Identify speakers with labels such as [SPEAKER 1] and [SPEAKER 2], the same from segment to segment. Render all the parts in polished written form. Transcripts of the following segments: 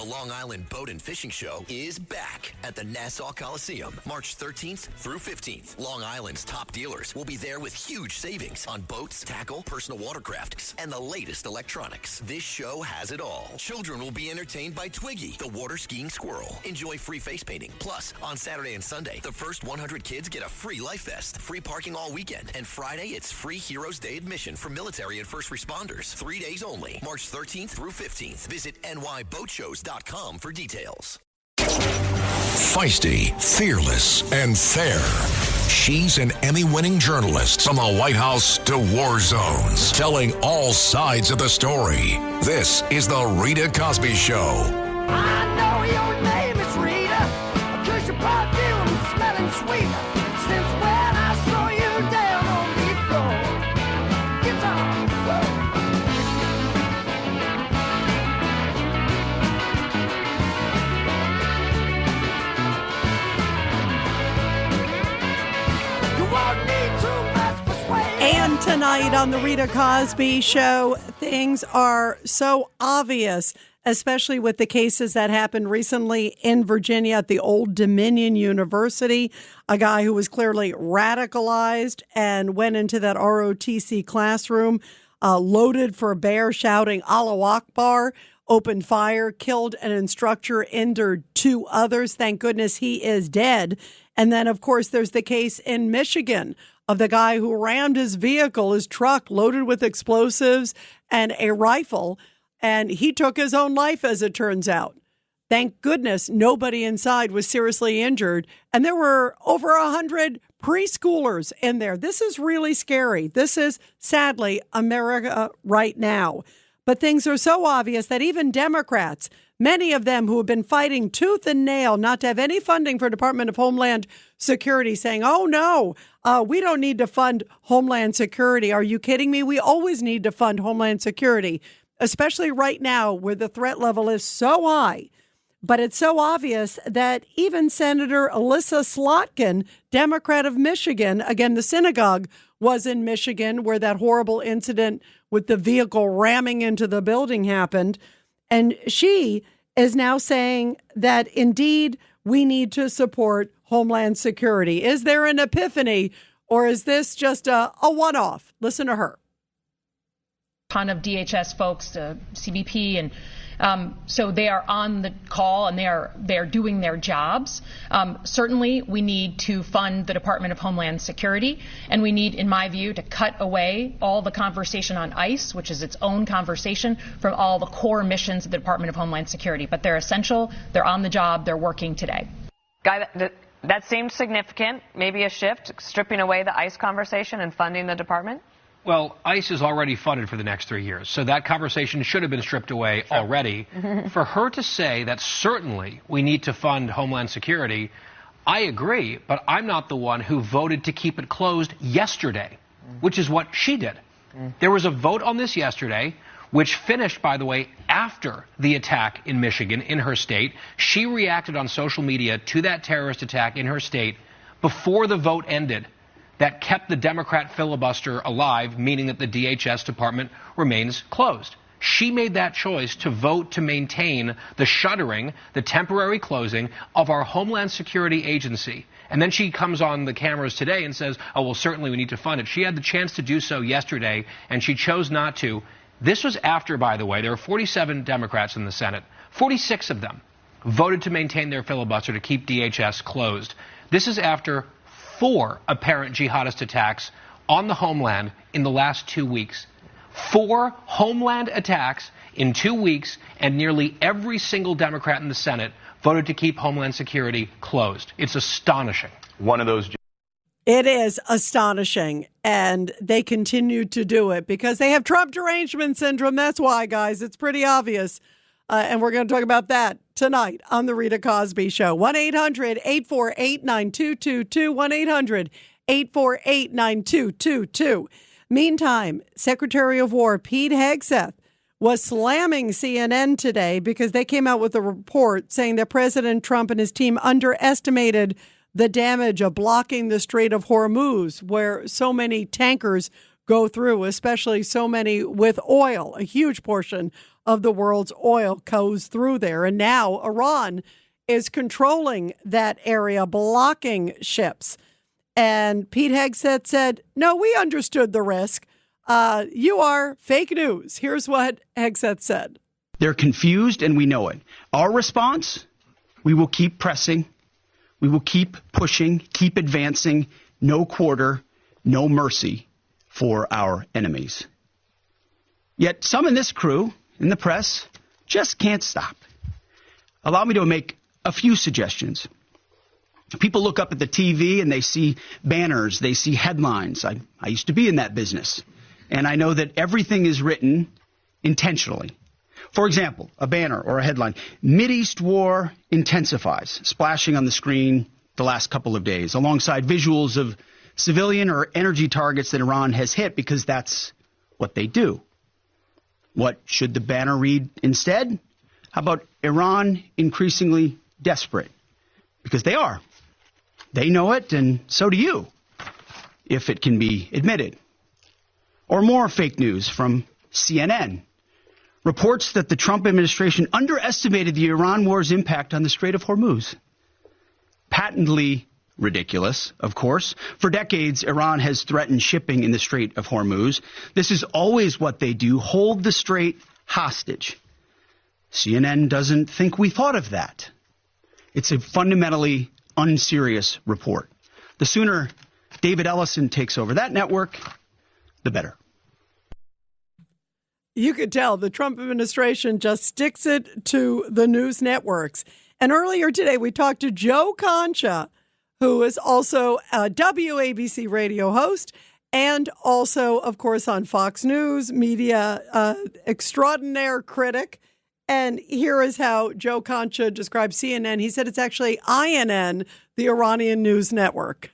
[SPEAKER 1] Long Island Boat and Fishing Show is back at the Nassau Coliseum, March 13th through 15th. Long Island's top dealers will be there with huge savings on boats, tackle, personal watercrafts, and the latest electronics. This show has it all. Children will be entertained by Twiggy, the water skiing squirrel. Enjoy free face painting. Plus, on Saturday and Sunday, the first 100 kids get a free life vest, free parking all weekend, and Friday, it's free Heroes Day admission for military and first responders. 3 days only, March 13th through 15th. Visit nyboatshows.com for details.
[SPEAKER 2] Feisty, fearless, and fair. She's an Emmy-winning journalist from the White House to war zones, telling all sides of the story. This is the Rita Cosby Show.
[SPEAKER 3] I know your name is Rita, 'cause your perfume is smelling sweet. Since when I saw you down on the floor. Guitar,
[SPEAKER 4] And tonight on the Rita Cosby Show, things are so obvious, especially with the cases that happened recently in Virginia at the Old Dominion University. A guy who was clearly radicalized and went into that ROTC classroom, loaded for bear, shouting Allahu Akbar, opened fire, killed an instructor, injured 2 others. Thank goodness he is dead. And then, of course, there's the case in Michigan of the guy who rammed his vehicle, his truck, loaded with explosives and a rifle, and he took his own life, as it turns out. Thank goodness nobody inside was seriously injured, and there were over 100 preschoolers in there. This is really scary. This is, sadly, America right now. But things are so obvious that even Democrats, many of them who have been fighting tooth and nail not to have any funding for Department of Homeland Security, saying, oh, no, we don't need to fund Homeland Security. Are you kidding me? We always need to fund Homeland Security, especially right now where the threat level is so high. But it's so obvious that even Senator Alyssa Slotkin, Democrat of Michigan, again, the synagogue was in Michigan where that horrible incident with the vehicle ramming into the building happened. And she is now saying that indeed we need to support Homeland Security. Is there an epiphany, or is this just a one-off? Listen to her.
[SPEAKER 5] Ton of DHS folks, CBP, and so they are on the call and they are doing their jobs. Certainly, we need to fund the Department of Homeland Security, and we need, in my view, to cut away all the conversation on ICE, which is its own conversation, from all the core missions of the Department of Homeland Security. But they're essential. They're on the job. They're working today.
[SPEAKER 6] Guy, that seems significant. Maybe a shift, stripping away the ICE conversation and funding the department.
[SPEAKER 7] Well, ICE is already funded for the next 3 years, so that conversation should have been stripped away already. For her to say that certainly we need to fund Homeland Security, I agree, but I'm not the one who voted to keep it closed yesterday, which is what she did. There was a vote on this yesterday, which finished, by the way, after the attack in Michigan, in her state. She reacted on social media to that terrorist attack in her state before the vote ended. That kept the Democrat filibuster alive, meaning that the DHS department remains closed. She made that choice to vote to maintain the shuttering, the temporary closing of our Homeland Security Agency. And then she comes on the cameras today and says, oh, well, certainly we need to fund it. She had the chance to do so yesterday, and she chose not to. This was after, by the way, there were 47 Democrats in the Senate. 46 of them voted to maintain their filibuster to keep DHS closed. This is after 4 apparent jihadist attacks on the homeland in the last 2 weeks. 4 homeland attacks in 2 weeks, and nearly every single Democrat in the Senate voted to keep Homeland Security closed. It's astonishing.
[SPEAKER 8] One of those.
[SPEAKER 4] It is astonishing, and they continue to do it because they have Trump derangement syndrome. That's why, guys. It's pretty obvious. And we're going to talk about that tonight on The Rita Cosby Show. 1-800-848-9222. 1-800-848-9222. Meantime, Secretary of War Pete Hegseth was slamming CNN today because they came out with a report saying that President Trump and his team underestimated the damage of blocking the Strait of Hormuz, where so many tankers go through, especially so many with oil, a huge portion of the world's oil goes through there. And now Iran is controlling that area, blocking ships. And Pete Hegseth said, no, we understood the risk. You are fake news. Here's what Hegseth said.
[SPEAKER 8] They're confused, and we know it. Our response, we will keep pressing. We will keep pushing, keep advancing. No quarter, no mercy for our enemies. Yet some in this crew, in the press, just can't stop. Allow me to make a few suggestions. People look up at the TV and they see banners, they see headlines. I used to be in that business, and I know that everything is written intentionally. For example, a banner or a headline, Mideast war intensifies, splashing on the screen the last couple of days, alongside visuals of civilian or energy targets that Iran has hit, because that's what they do. What should the banner read instead? How about Iran increasingly desperate? Because they are. They know it, and so do you, if it can be admitted. Or more fake news from CNN. Reports that the Trump administration underestimated the Iran war's impact on the Strait of Hormuz. Patently ridiculous, of course. For decades, Iran has threatened shipping in the Strait of Hormuz. This is always what they do, hold the strait hostage. CNN doesn't think we thought of that. It's a fundamentally unserious report. The sooner David Ellison takes over that network, the better.
[SPEAKER 4] You could tell the Trump administration just sticks it to the news networks. And earlier today, we talked to Joe Concha, who is also a WABC radio host and also, of course, on Fox News, media extraordinaire critic. And here is how Joe Concha describes CNN. He said it's actually INN, the Iranian news network.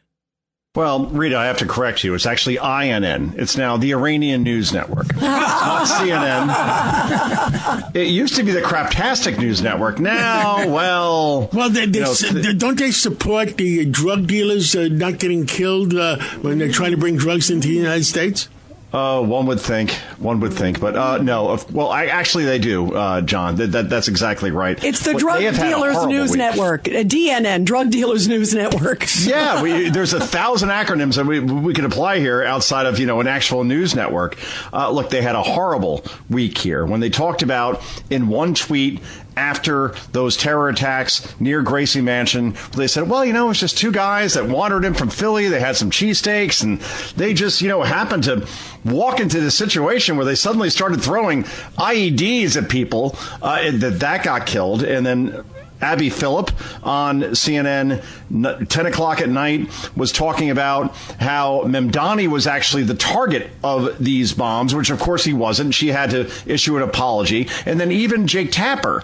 [SPEAKER 9] Well, Rita, I have to correct you. It's actually INN. It's now the Iranian News Network. It's not CNN. It used to be the Craptastic News Network. Now, well,
[SPEAKER 10] don't they support the drug dealers not getting killed when they're trying to bring drugs into the United States?
[SPEAKER 9] One would think, but no. Well, actually, they do, John. That's exactly right.
[SPEAKER 4] It's the Drug Dealers News Network, DNN, Drug Dealers News Network.
[SPEAKER 9] Yeah, there's 1,000 acronyms that we could apply here outside of an actual news network. Look, they had a horrible week here when they talked about in one tweet after those terror attacks near Gracie Mansion. They said, well, it was just two guys that wandered in from Philly. They had some cheesesteaks, and they just, happened to walk into this situation where they suddenly started throwing IEDs at people, that got killed. And then Abby Phillip on CNN, 10 o'clock at night, was talking about how Memdani was actually the target of these bombs, which of course he wasn't. She had to issue an apology. And then even Jake Tapper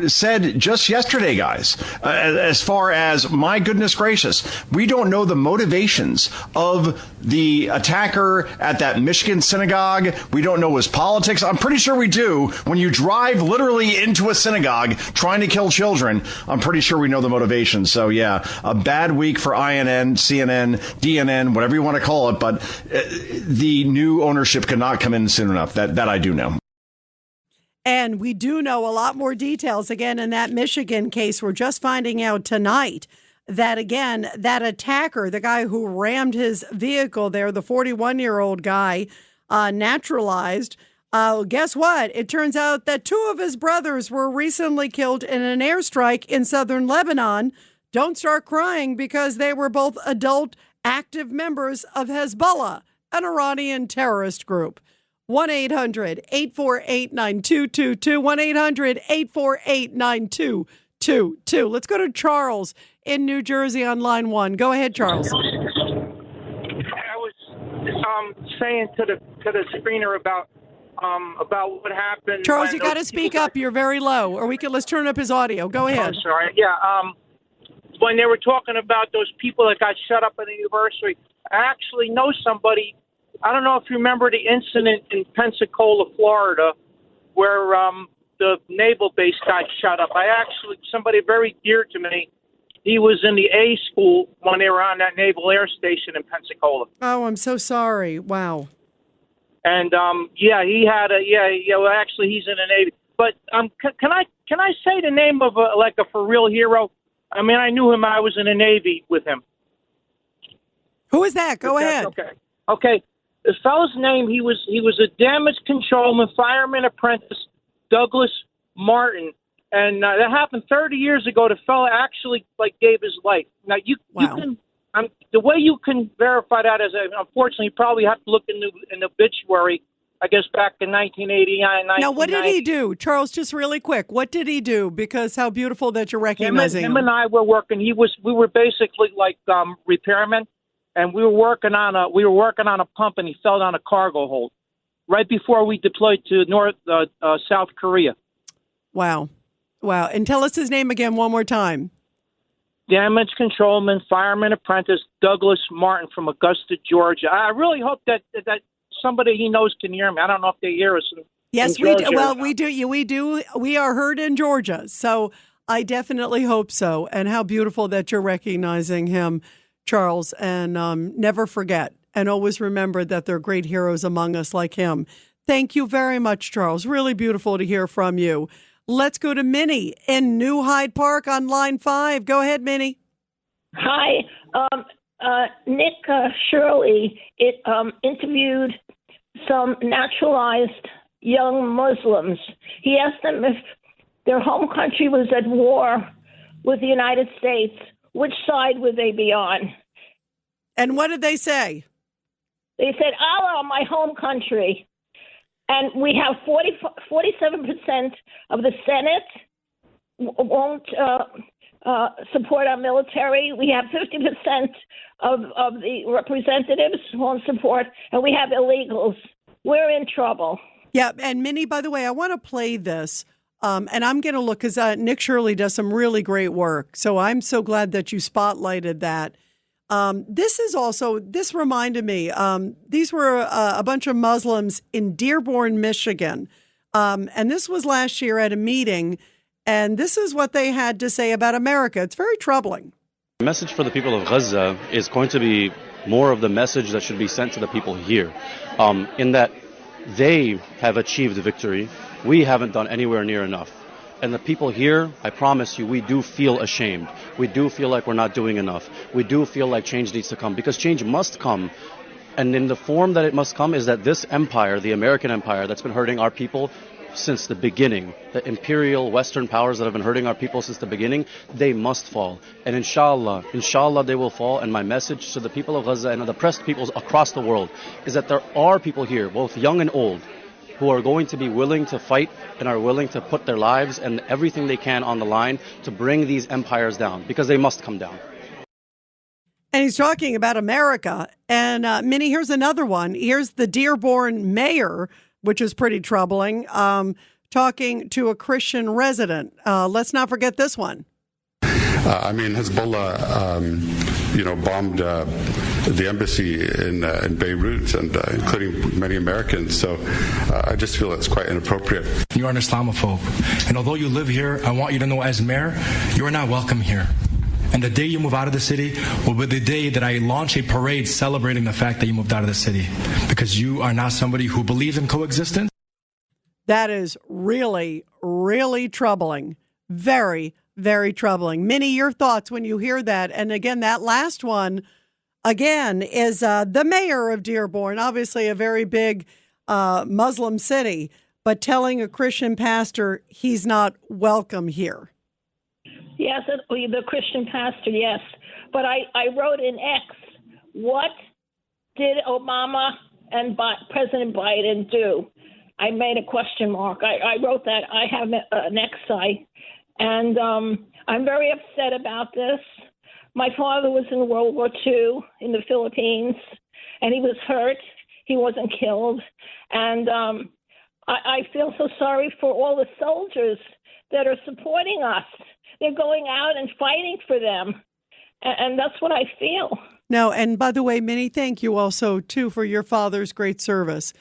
[SPEAKER 9] said just yesterday, guys, as far as, my goodness gracious, we don't know the motivations of the attacker at that Michigan synagogue. We don't know his politics. I'm pretty sure we do. When you drive literally into a synagogue trying to kill children, I'm pretty sure we know the motivations. So, yeah, a bad week for INN, CNN, DNN, whatever you want to call it. But the new ownership cannot come in soon enough. That I do know.
[SPEAKER 4] And we do know a lot more details. Again, in that Michigan case, we're just finding out tonight that, again, that attacker, the guy who rammed his vehicle there, the 41-year-old guy, naturalized. Guess what? It turns out that two of his brothers were recently killed in an airstrike in southern Lebanon. Don't start crying, because they were both adult, active members of Hezbollah, an Iranian terrorist group. 1-800-848-9222. 1-800-848-9222. Let's go to Charles in New Jersey on line 1. Go ahead, Charles.
[SPEAKER 11] I was saying to the screener about what happened.
[SPEAKER 4] Charles, you got to speak up. You're very low, or let's turn up his audio. Go ahead.
[SPEAKER 11] I'm sorry. Yeah. When they were talking about those people that got shut up at the university, I actually know somebody. I don't know if you remember the incident in Pensacola, Florida, where the naval base got shut up. Somebody very dear to me, he was in the A school when they were on that naval air station in Pensacola.
[SPEAKER 4] Oh, I'm so sorry. Wow.
[SPEAKER 11] And yeah, he had a yeah. Well, actually, he's in the Navy. But can I say the name of a for real hero? I mean, I knew him. I was in the Navy with him.
[SPEAKER 4] Who is that? Go ahead.
[SPEAKER 11] Okay. The fellow's name, he was a damage controlman, fireman apprentice, Douglas Martin. And that happened 30 years ago. The fellow actually gave his life. Now you can the way you can verify that is unfortunately you probably have to look in the obituary. I guess back in 1989.
[SPEAKER 4] Now, what did he do, Charles? Just really quick, what did he do? Because how beautiful that you're recognizing him.
[SPEAKER 11] Him and I were working. We were basically like repairmen, and we were working on a pump, and he fell down a cargo hold right before we deployed to South Korea.
[SPEAKER 4] Wow. And tell us his name again one more time.
[SPEAKER 11] Damage controlman, fireman apprentice, Douglas Martin from Augusta, Georgia. I really hope that somebody he knows can hear me. I don't know if they hear us.
[SPEAKER 4] Yes, we do. Well, we do. We are heard in Georgia, so I definitely hope so. And how beautiful that you're recognizing him, Charles. And never forget and always remember that there are great heroes among us like him. Thank you very much, Charles. Really beautiful to hear from you. Let's go to Minnie in New Hyde Park on line 5. Go ahead, Minnie.
[SPEAKER 12] Hi. Nick Shirley interviewed some naturalized young Muslims. He asked them if their home country was at war with the United States, which side would they be on?
[SPEAKER 4] And what did they say?
[SPEAKER 12] They said, Allah, my home country. And we have 47% of the Senate won't support our military. We have 50% of the representatives won't support, and we have illegals. We're in trouble.
[SPEAKER 4] Yeah, and Minnie, by the way, I want to play this, and I'm going to look, because Nick Shirley does some really great work, so I'm so glad that you spotlighted that. This reminded me, these were a bunch of Muslims in Dearborn, Michigan, and this was last year at a meeting, and this is what they had to say about America. It's very troubling.
[SPEAKER 13] The message for the people of Gaza is going to be more of the message that should be sent to the people here, in that they have achieved victory. We haven't done anywhere near enough. And the people here, I promise you, we do feel ashamed. We do feel like we're not doing enough. We do feel like change needs to come, because change must come. And in the form that it must come is that this empire, the American empire that's been hurting our people since the beginning, the imperial Western powers that have been hurting our people since the beginning, they must fall. And inshallah they will fall. And my message to the people of Gaza and the oppressed peoples across the world is that there are people here, both young and old, who are going to be willing to fight and are willing to put their lives and everything they can on the line to bring these empires down, because they must come down.
[SPEAKER 4] And he's talking about America. And Minnie, here's another one. Here's the Dearborn mayor, which is pretty troubling, talking to a Christian resident. Let's not forget this one.
[SPEAKER 14] Hezbollah, bombed the embassy in Beirut, and including many Americans. So I just feel it's quite inappropriate.
[SPEAKER 15] You are an Islamophobe. And although you live here, I want you to know as mayor, you are not welcome here. And the day you move out of the city will be the day that I launch a parade celebrating the fact that you moved out of the city, because you are not somebody who believes in coexistence.
[SPEAKER 4] That is really, really troubling. Very, very troubling. Minnie, your thoughts when you hear that? And again, that last one, again, is the mayor of Dearborn, obviously a very big Muslim city, but telling a Christian pastor he's not welcome here.
[SPEAKER 12] Yes, the Christian pastor, yes. But I wrote in X, what did Obama and President Biden do? I made a question mark. I wrote that. I have an X site. And I'm very upset about this. My father was in World War II in the Philippines, and he was hurt. He wasn't killed. And I feel so sorry for all the soldiers that are supporting us. They're going out and fighting for them. And that's what I feel.
[SPEAKER 4] No, and by the way, Minnie, thank you also, too, for your father's great service.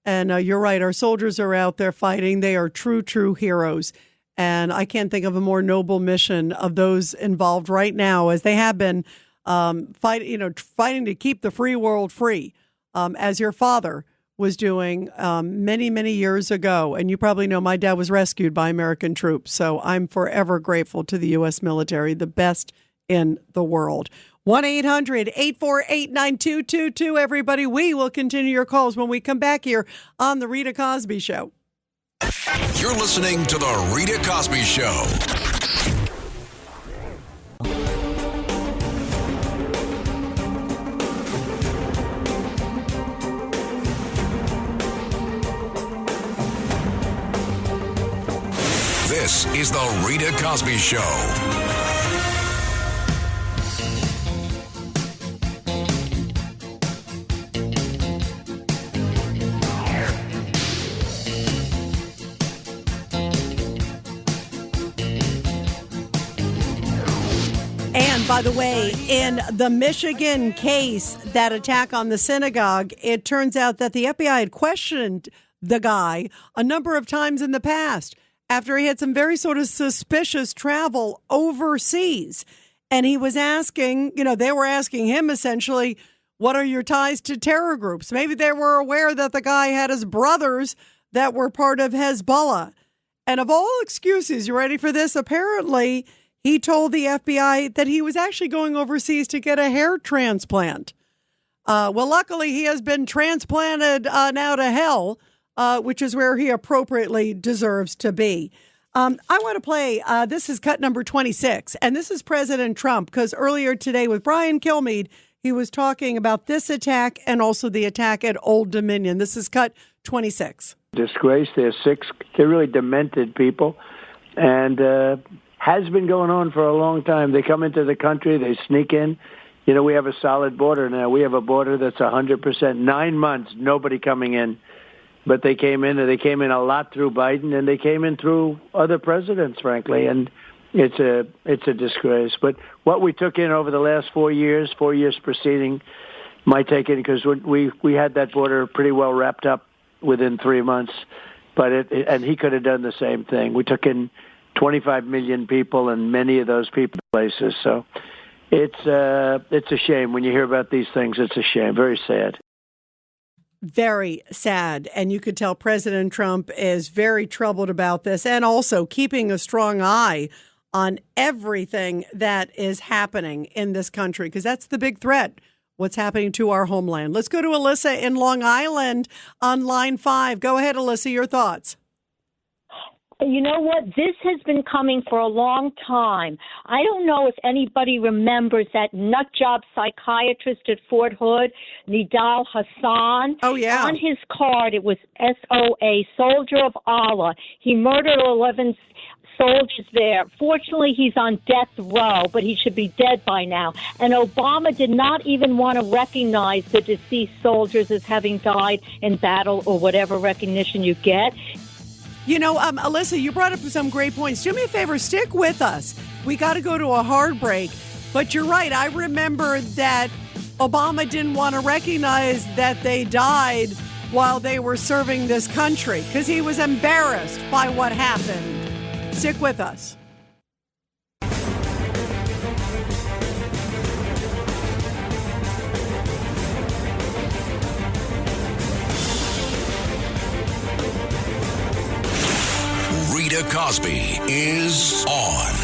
[SPEAKER 4] And you're right. Our soldiers are out there fighting. They are true, true heroes. And I can't think of a more noble mission of those involved right now, as they have been fighting to keep the free world free. As your father was doing many, many years ago. And you probably know my dad was rescued by American troops. So I'm forever grateful to the U.S. military, the best in the world. 1-800-848-9222, everybody. We will continue your calls when we come back here on The Rita Cosby Show.
[SPEAKER 2] You're listening to The Rita Cosby Show. This is The Rita Cosby Show.
[SPEAKER 4] And by the way, in the Michigan case, that attack on the synagogue, it turns out that the FBI had questioned the guy a number of times in the past after he had some very sort of suspicious travel overseas. And he was asking, they were asking him essentially, what are your ties to terror groups? Maybe they were aware that the guy had his brothers that were part of Hezbollah. And of all excuses, you ready for this? Apparently, he told the FBI that he was actually going overseas to get a hair transplant. Well, luckily, he has been transplanted now to hell, which is where he appropriately deserves to be. I want to play, this is cut number 26, and this is President Trump, because earlier today with Brian Kilmeade, he was talking about this attack and also the attack at Old Dominion. This is cut 26.
[SPEAKER 16] Disgrace. They're sick. They're really demented people, and has been going on for a long time. They come into the country, they sneak in. We have a solid border now. We have a border that's 100%. 9 months, nobody coming in. But they came in, and they came in a lot through Biden, and they came in through other presidents, frankly. And it's a disgrace. But what we took in over the last 4 years preceding my take in, because we had that border pretty well wrapped up within 3 months. But and he could have done the same thing. We took in 25 million people, and many of those people places. So it's a shame when you hear about these things. It's a shame. Very sad.
[SPEAKER 4] Very sad. And you could tell President Trump is very troubled about this, and also keeping a strong eye on everything that is happening in this country, because that's the big threat, what's happening to our homeland. Let's go to Alyssa in Long Island on line 5. Go ahead, Alyssa, your thoughts.
[SPEAKER 17] You know what? This has been coming for a long time. I don't know if anybody remembers that nut job psychiatrist at Fort Hood, Nidal Hassan.
[SPEAKER 4] Oh, yeah.
[SPEAKER 17] On his card, it was SOA, Soldier of Allah. He murdered 11 soldiers there. Fortunately, he's on death row, but he should be dead by now. And Obama did not even want to recognize the deceased soldiers as having died in battle or whatever recognition you get.
[SPEAKER 4] Alyssa, you brought up some great points. Do me a favor, stick with us. We got to go to a hard break. But you're right. I remember that Obama didn't want to recognize that they died while they were serving this country because he was embarrassed by what happened. Stick with us.
[SPEAKER 2] Rita Cosby is on.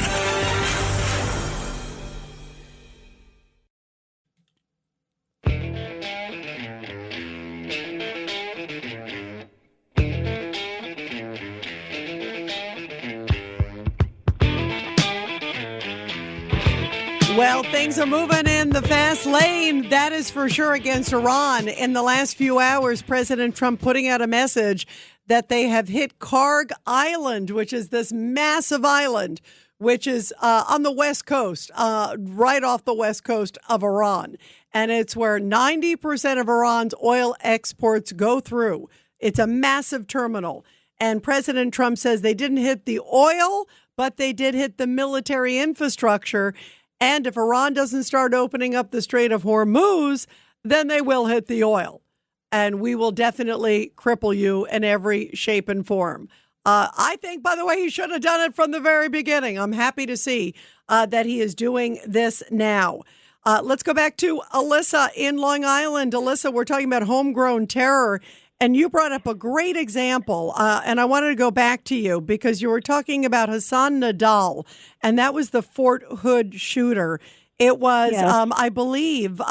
[SPEAKER 4] Well, things are moving in the fast lane, that is for sure, against Iran. In the last few hours, President Trump putting out a message that they have hit Karg Island, which is this massive island, which is on the west coast, right off the west coast of Iran. And it's where 90% of Iran's oil exports go through. It's a massive terminal. And President Trump says they didn't hit the oil, but they did hit the military infrastructure. And if Iran doesn't start opening up the Strait of Hormuz, then they will hit the oil. And we will definitely cripple you in every shape and form. I think, by the way, he should have done it from the very beginning. I'm happy to see that he is doing this now. Let's go back to Alyssa in Long Island. Alyssa, we're talking about homegrown terror. And you brought up a great example, and I wanted to go back to you because you were talking about Hassan Nadal, and that was the Fort Hood shooter. It was,
[SPEAKER 17] Yes.
[SPEAKER 4] I believe,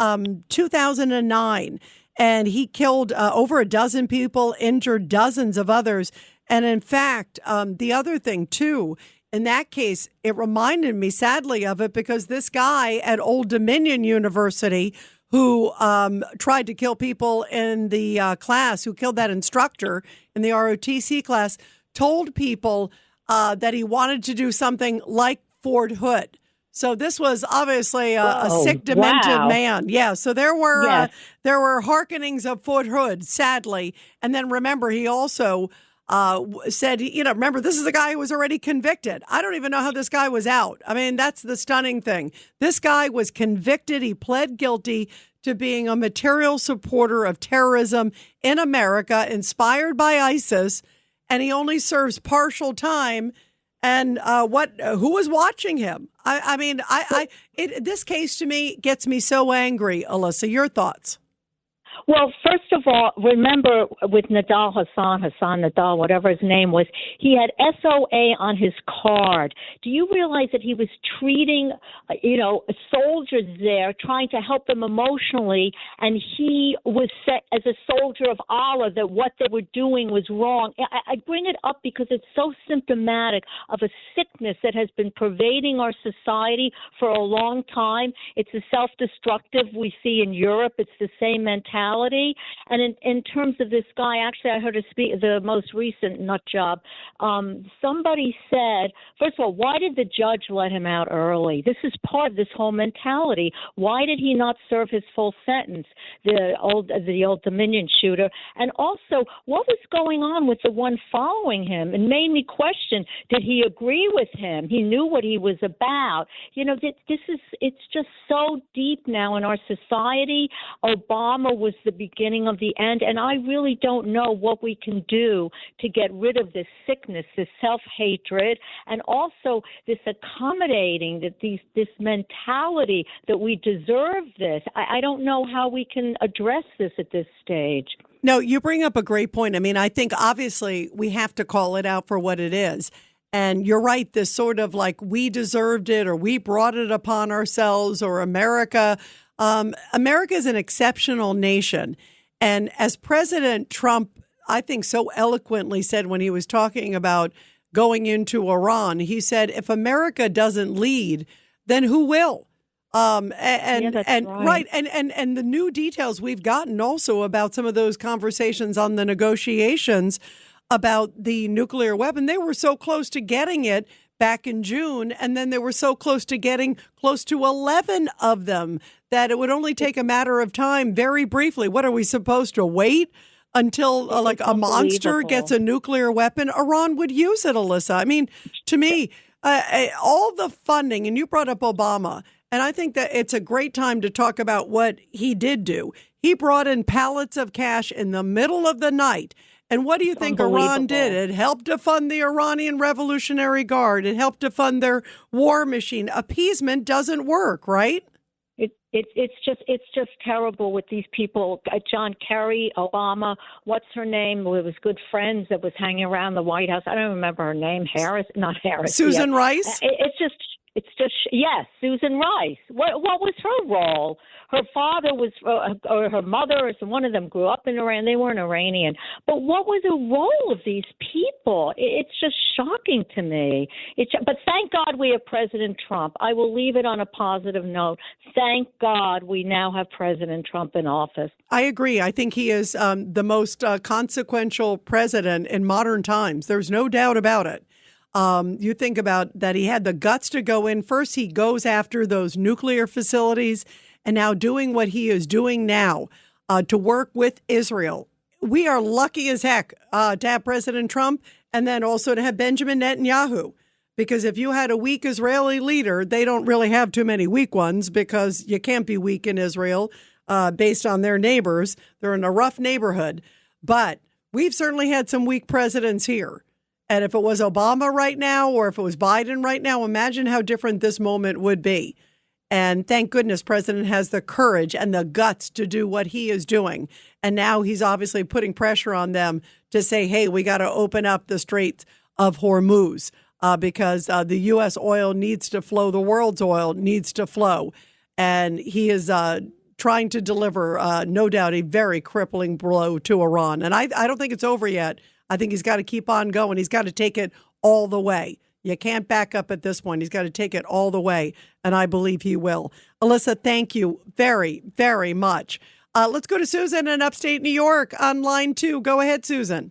[SPEAKER 4] 2009, and he killed over a dozen people, injured dozens of others. And in fact, the other thing, too, in that case, it reminded me sadly of it because this guy at Old Dominion University who tried to kill people in the class, who killed that instructor in the ROTC class, told people that he wanted to do something like Fort Hood. So this was obviously a sick, demented man. Yeah. So there were hearkenings of Fort Hood, sadly. And then remember, he also said, remember, this is a guy who was already convicted. I don't even know how this guy was out. I mean, that's the stunning thing. This guy was convicted. He pled guilty to being a material supporter of terrorism in America, inspired by ISIS, and he only serves partial time. And who was watching him? I mean, this case to me gets me so angry. Alyssa, your thoughts?
[SPEAKER 17] Well, first of all, remember with Hassan Nadal, whatever his name was, he had SOA on his card. Do you realize that he was treating, soldiers there, trying to help them emotionally, and he was set as a soldier of Allah that what they were doing was wrong? I bring it up because it's so symptomatic of a sickness that has been pervading our society for a long time. It's a self-destructive we see in Europe. It's the same mentality. And in terms of this guy, actually, I heard the most recent nut job. Somebody said, first of all, why did the judge let him out early? This is part of this whole mentality. Why did he not serve his full sentence, the old Dominion shooter? And also, what was going on with the one following him? It made me question, did he agree with him? He knew what he was about. It's just so deep now in our society. Obama was the beginning of the end, and I really don't know what we can do to get rid of this sickness, this self-hatred, and also this accommodating, this mentality that we deserve this. I don't know how we can address this at this stage.
[SPEAKER 4] No, you bring up a great point. I mean, I think obviously we have to call it out for what it is. And you're right, this sort of like we deserved it or we brought it upon ourselves or America. America is an exceptional nation. And as President Trump, I think, so eloquently said when he was talking about going into Iran, he said, if America doesn't lead, then who will? Right. And the new details we've gotten also about some of those conversations on the negotiations about the nuclear weapon, they were so close to getting it back in June, and then they were so close to getting close to 11 of them that it would only take a matter of time, very briefly. What are we supposed to wait until like a monster gets a nuclear weapon? Iran would use it, Alyssa. I mean, to me, all the funding, and you brought up Obama, and I think that it's a great time to talk about what he did do. He brought in pallets of cash in the middle of the night. And what do you think Iran did? It helped to fund the Iranian Revolutionary Guard. It helped to fund their war machine. Appeasement doesn't work, right?
[SPEAKER 17] It's just terrible with these people. John Kerry, Obama, what's her name? Who was good friends that was hanging around the White House. I don't remember her name. Not Harris.
[SPEAKER 4] Susan Rice.
[SPEAKER 17] It's just yes, Susan Rice. What was her role? Her father was, or her mother, or one of them grew up in Iran. They weren't Iranian. But what was the role of these people? It's just shocking to me. But thank God we have President Trump. I will leave it on a positive note. Thank God we now have President Trump in office.
[SPEAKER 4] I agree. I think he is the most consequential president in modern times. There's no doubt about it. You think about that he had the guts to go in. First, he goes after those nuclear facilities, and now doing what he is doing now to work with Israel. We are lucky as heck to have President Trump and then also to have Benjamin Netanyahu, because if you had a weak Israeli leader, they don't really have too many weak ones because you can't be weak in Israel based on their neighbors. They're in a rough neighborhood. But we've certainly had some weak presidents here. And if it was Obama right now or if it was Biden right now, imagine how different this moment would be. And thank goodness President has the courage and the guts to do what he is doing. And now he's obviously putting pressure on them to say, hey, we got to open up the Strait of Hormuz because the U.S. oil needs to flow. The world's oil needs to flow. And he is trying to deliver, no doubt, a very crippling blow to Iran. And I don't think it's over yet. I think he's got to keep on going. He's got to take it all the way. You can't back up at this point. He's got to take it all the way, and I believe he will. Alyssa, thank you very, very much. Let's go to Susan in upstate New York on line 2. Go ahead, Susan.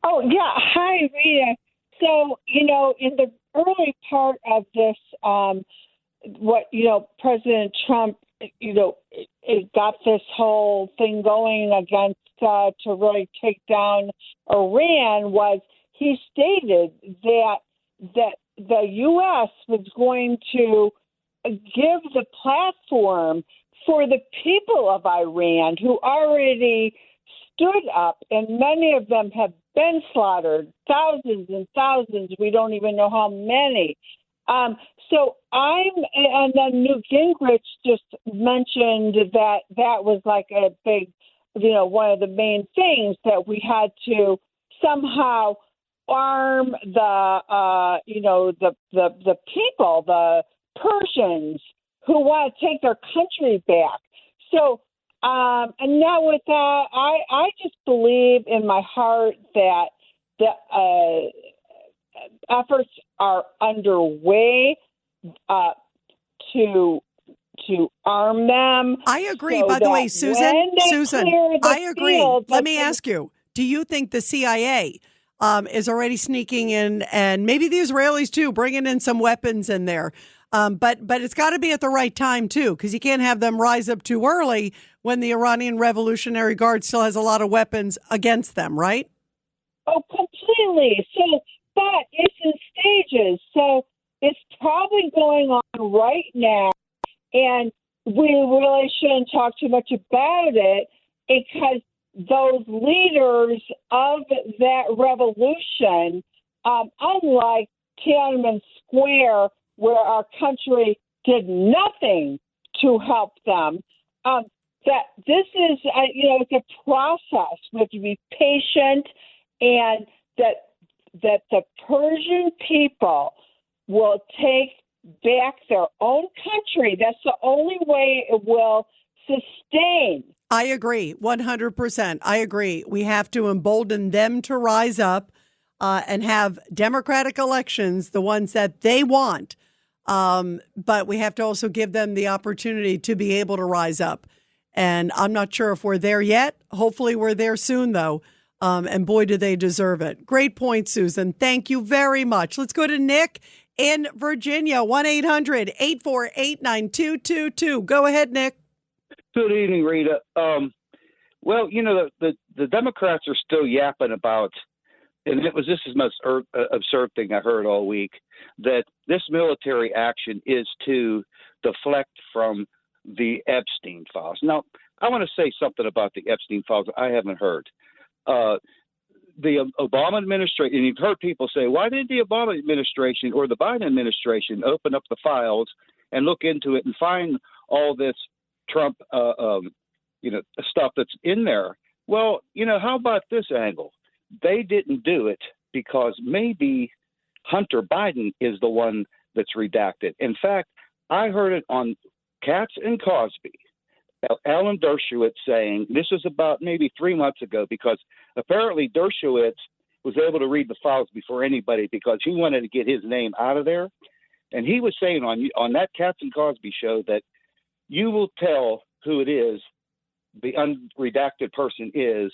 [SPEAKER 18] Oh, yeah. Hi, Rita. So, in the early part of this, President Trump, it got this whole thing going against to really take down Iran was he stated that the U.S. was going to give the platform for the people of Iran who already stood up, and many of them have been slaughtered, thousands and thousands. We don't even know how many. And then Newt Gingrich just mentioned that was like a big, one of the main things that we had to somehow arm the people, the Persians who want to take their country back. So, and now with that, I just believe in my heart that the efforts are underway to arm them.
[SPEAKER 4] I agree.
[SPEAKER 18] So
[SPEAKER 4] by the way, Susan, I agree. Let me ask you, do you think the CIA is already sneaking in, and maybe the Israelis too, bringing in some weapons in there? But it's got to be at the right time too, because you can't have them rise up too early when the Iranian Revolutionary Guard still has a lot of weapons against them, right?
[SPEAKER 18] Oh, completely. So, but it's in stages. So it's probably going on right now, and we really shouldn't talk too much about it because those leaders of that revolution, unlike Tiananmen Square, where our country did nothing to help them, that this is, it's a process. We have to be patient, and that the Persian people will take back their own country. That's the only way it will sustain.
[SPEAKER 4] I agree, 100%. I agree. We have to embolden them to rise up and have democratic elections, the ones that they want. But we have to also give them the opportunity to be able to rise up. And I'm not sure if we're there yet. Hopefully we're there soon, though. And boy, do they deserve it. Great point, Susan. Thank you very much. Let's go to Nick in Virginia, 1-800-848-9222. Go ahead, Nick.
[SPEAKER 19] Good evening, Rita. Well, the Democrats are still yapping about, and this is the most absurd thing I heard all week, that this military action is to deflect from the Epstein files. Now, I want to say something about the Epstein files I haven't heard. The Obama administration, and you've heard people say, why did the Obama administration or the Biden administration open up the files and look into it and find all this Trump, stuff that's in there? Well, how about this angle? They didn't do it because maybe Hunter Biden is the one that's redacted. In fact, I heard it on Katz and Cosby, Alan Dershowitz saying, this was about maybe 3 months ago, because apparently Dershowitz was able to read the files before anybody because he wanted to get his name out of there. And he was saying on that Katz and Cosby show that you will tell who it is, the unredacted person is,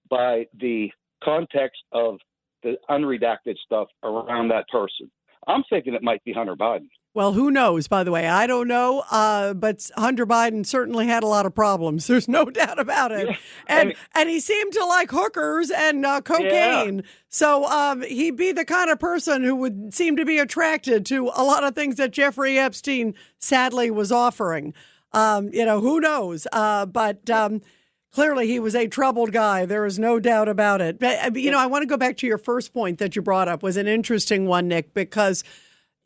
[SPEAKER 19] by the context of the unredacted stuff around that person. I'm thinking it might be Hunter Biden.
[SPEAKER 4] Well, who knows, by the way? I don't know, but Hunter Biden certainly had a lot of problems. There's no doubt about it. Yeah. And he seemed to like hookers and cocaine. Yeah. So he'd be the kind of person who would seem to be attracted to a lot of things that Jeffrey Epstein sadly was offering. Who knows? But clearly he was a troubled guy. There is no doubt about it. But, I want to go back to your first point that you brought up was an interesting one, Nick, because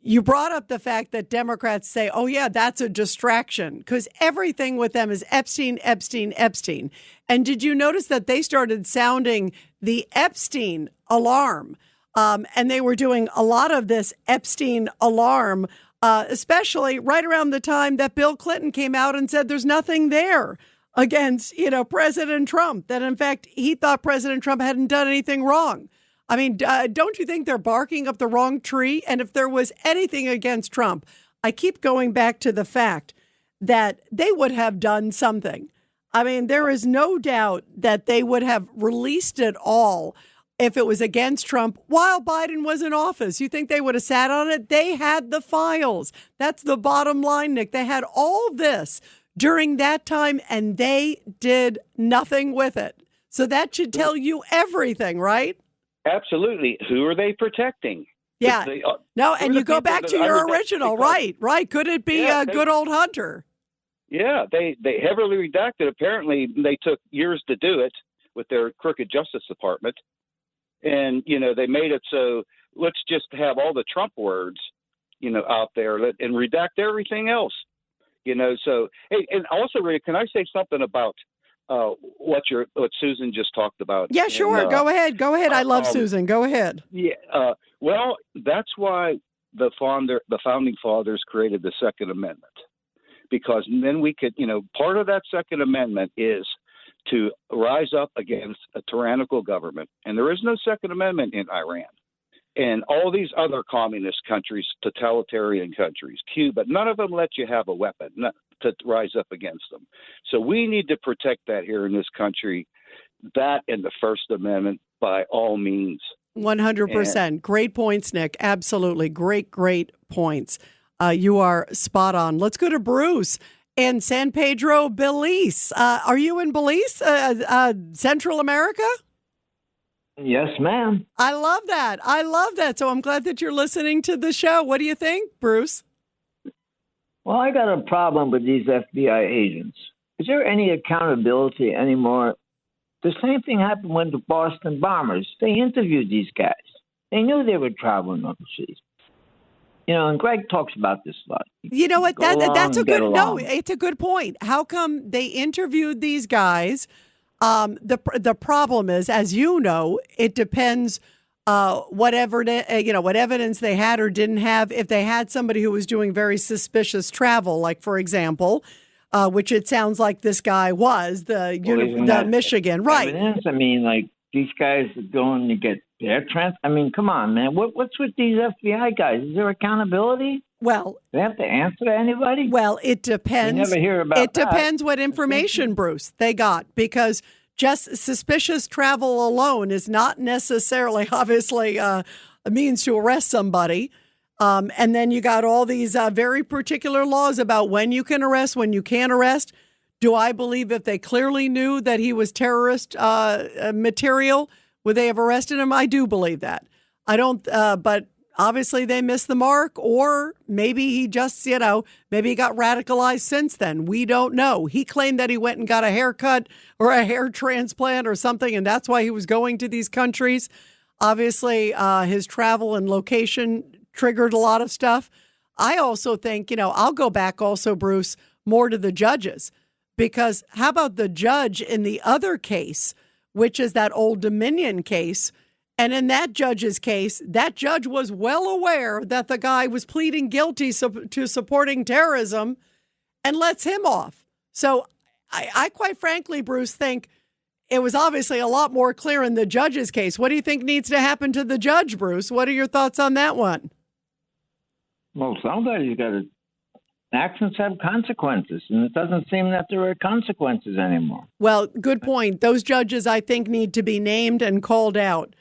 [SPEAKER 4] You brought up the fact that Democrats say, oh, yeah, that's a distraction, because everything with them is Epstein, Epstein, Epstein. And did you notice that they started sounding the Epstein alarm? And they were doing a lot of this Epstein alarm, especially right around the time that Bill Clinton came out and said there's nothing there against, President Trump, that in fact he thought President Trump hadn't done anything wrong. I mean, don't you think they're barking up the wrong tree? And if there was anything against Trump, I keep going back to the fact that they would have done something. I mean, there is no doubt that they would have released it all if it was against Trump while Biden was in office. You think they would have sat on it? They had the files. That's the bottom line, Nick. They had all this during that time, and they did nothing with it. So that should tell you everything, right?
[SPEAKER 19] Absolutely. Who are they protecting?
[SPEAKER 4] Yeah. And you go back to your original, right? Could it be good old Hunter?
[SPEAKER 19] Yeah, they heavily redacted. Apparently, they took years to do it with their crooked Justice Department. And, they made it so let's just have all the Trump words, out there and redact everything else, So, hey, and also, Rita, can I say something about what Susan just talked about?
[SPEAKER 4] Yeah, sure.
[SPEAKER 19] And,
[SPEAKER 4] go ahead. I love Susan. Go ahead.
[SPEAKER 19] Yeah. Well, that's why the founding fathers created the Second Amendment, because then we could, part of that Second Amendment is to rise up against a tyrannical government. And there is no Second Amendment in Iran. And all these other communist countries, totalitarian countries, Cuba, none of them let you have a weapon to rise up against them. So we need to protect that here in this country, that and the First Amendment by all means.
[SPEAKER 4] 100%. Great points, Nick. Absolutely. Great points. You are spot on. Let's go to Bruce in San Pedro, Belize. Are you in Belize, Central America?
[SPEAKER 20] Yes, ma'am.
[SPEAKER 4] I love that. So I'm glad that you're listening to the show. What do you think, Bruce?
[SPEAKER 20] Well, I got a problem with these FBI agents. Is there any accountability anymore? The same thing happened with the Boston bombers. They interviewed these guys. They knew they were traveling overseas. And Greg talks about this a lot.
[SPEAKER 4] You know what? That's a good. No, it's a good point. How come they interviewed these guys? The problem is, as you know, it depends what evidence they had or didn't have. If they had somebody who was doing very suspicious travel, like for example, which it sounds like this guy was the Michigan, right?
[SPEAKER 20] Evidence? I mean, like these guys are going to get their I mean, come on, man. What's with these FBI guys? Is there accountability?
[SPEAKER 4] Well,
[SPEAKER 20] they have to answer to anybody?
[SPEAKER 4] Well, it depends.
[SPEAKER 20] We never hear about that.
[SPEAKER 4] It depends what information, Bruce, they got, because just suspicious travel alone is not necessarily, obviously, a means to arrest somebody. And then you got all these very particular laws about when you can arrest, when you can't arrest. Do I believe if they clearly knew that he was terrorist material, would they have arrested him? I do believe that. I don't, but obviously they missed the mark, or maybe he just, maybe he got radicalized since then. We don't know. He claimed that he went and got a haircut or a hair transplant or something, and that's why he was going to these countries. Obviously, his travel and location triggered a lot of stuff. I also think, I'll go back also, Bruce, more to the judges, because how about the judge in the other case, which is that Old Dominion case? And in that judge's case, that judge was well aware that the guy was pleading guilty to supporting terrorism and lets him off. So I quite frankly, Bruce, think it was obviously a lot more clear in the judge's case. What do you think needs to happen to the judge, Bruce? What are your thoughts on that one?
[SPEAKER 20] Well, somebody's got to. Actions have consequences, and it doesn't seem that there are consequences anymore.
[SPEAKER 4] Well, good point. Those judges, I think, need to be named and called out.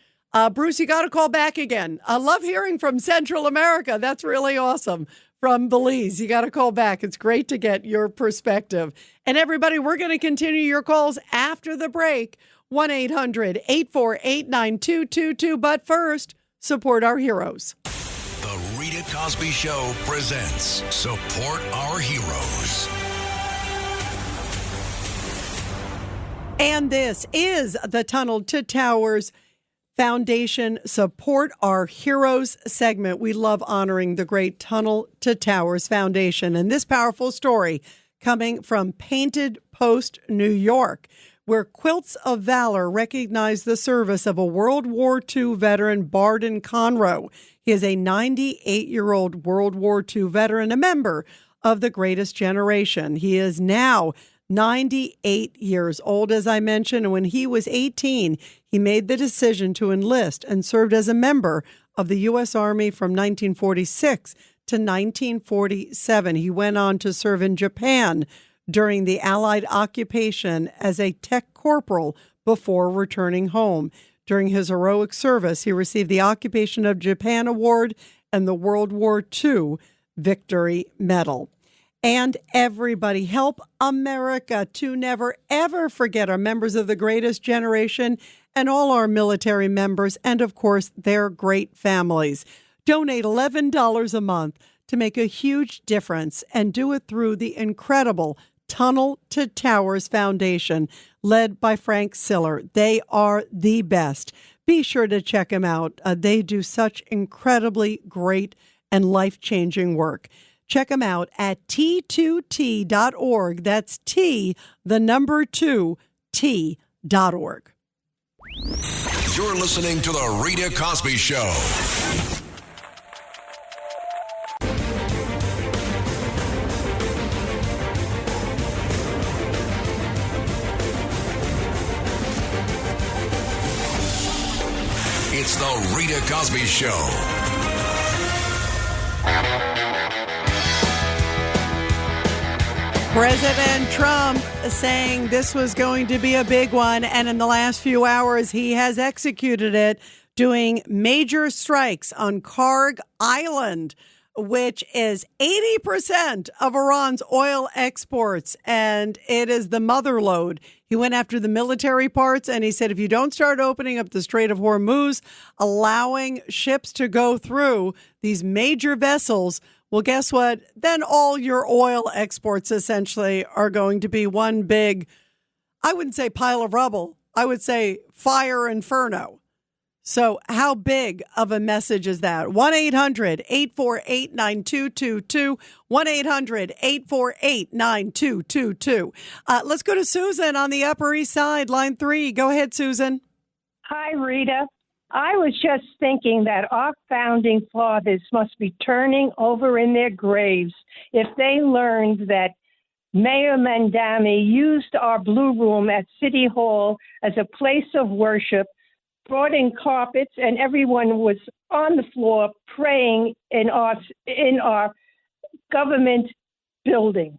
[SPEAKER 4] Bruce, you got to call back again. I love hearing from Central America. That's really awesome. From Belize, you got to call back. It's great to get your perspective. And everybody, we're going to continue your calls after the break. 1-800-848-9222. But first, support our heroes.
[SPEAKER 2] The Rita Cosby Show presents Support Our Heroes.
[SPEAKER 4] And this is the Tunnel to Towers Foundation Support Our Heroes segment. We love honoring the great Tunnel to Towers Foundation. And this powerful story coming from Painted Post, New York, where Quilts of Valor recognize the service of a World War II veteran, Barden Conroe. He is a 98-year-old World War II veteran, a member of the Greatest Generation. He is now 98 years old, as I mentioned. And when he was 18, he made the decision to enlist and served as a member of the U.S. Army from 1946 to 1947. He went on to serve in Japan during the Allied occupation as a tech corporal before returning home. During his heroic service, he received the Occupation of Japan Award and the World War II Victory Medal. And everybody, help America to never, ever forget our members of the Greatest Generation and all our military members and, of course, their great families. Donate $11 a month to make a huge difference and do it through the incredible Tunnel to Towers Foundation, led by Frank Siller. They are the best. Be sure to check them out. They do such incredibly great and life-changing work. Check them out at t2t.org. That's T, the number 2, T.org.
[SPEAKER 2] You're listening to The Rita Cosby Show. It's The Rita Cosby Show.
[SPEAKER 4] President Trump saying this was going to be a big one, and in the last few hours, he has executed it, doing major strikes on Karg Island, which is 80% of Iran's oil exports, and it is the mother lode. He went after the military parts, and he said, if you don't start opening up the Strait of Hormuz, allowing ships to go through these major vessels, well, guess what? Then all your oil exports essentially are going to be one big, I wouldn't say pile of rubble. I would say fire inferno. So how big of a message is that? 1-800-848-9222. 1-800-848-9222. Let's go to Susan on the Upper East Side, line 3. Go ahead, Susan.
[SPEAKER 21] Hi, Rita. I was just thinking that our founding fathers must be turning over in their graves if they learned that Mayor Mandami used our Blue Room at City Hall as a place of worship, brought in carpets, and everyone was on the floor praying in our government building.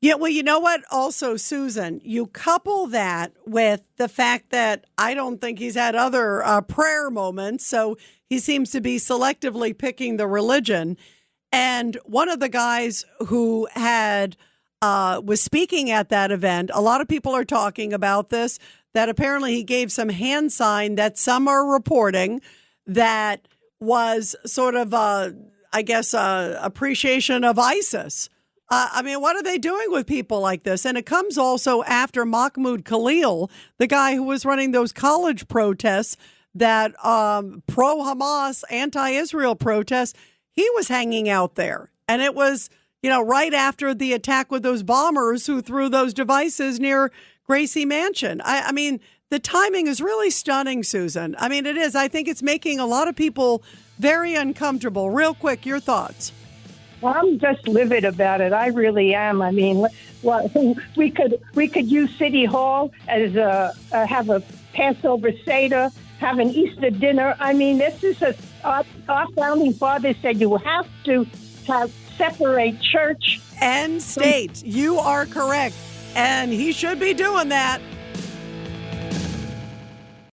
[SPEAKER 4] Yeah, well, you know what? Also, Susan, you couple that with the fact that I don't think he's had other prayer moments, so he seems to be selectively picking the religion. And one of the guys who had was speaking at that event, a lot of people are talking about this, that apparently he gave some hand sign that some are reporting that was sort of, appreciation of ISIS. What are they doing with people like this? And it comes also after Mahmoud Khalil, the guy who was running those college protests, that pro-Hamas, anti-Israel protests, he was hanging out there. And it was, right after the attack with those bombers who threw those devices near Gracie Mansion. The timing is really stunning, Susan. It is. I think it's making a lot of people very uncomfortable. Real quick, your thoughts.
[SPEAKER 21] Well, I'm just livid about it. I really am. We could use City Hall as have a Passover Seder, have an Easter dinner. This is our founding fathers said you have to separate church
[SPEAKER 4] and state. You are correct. And he should be doing that.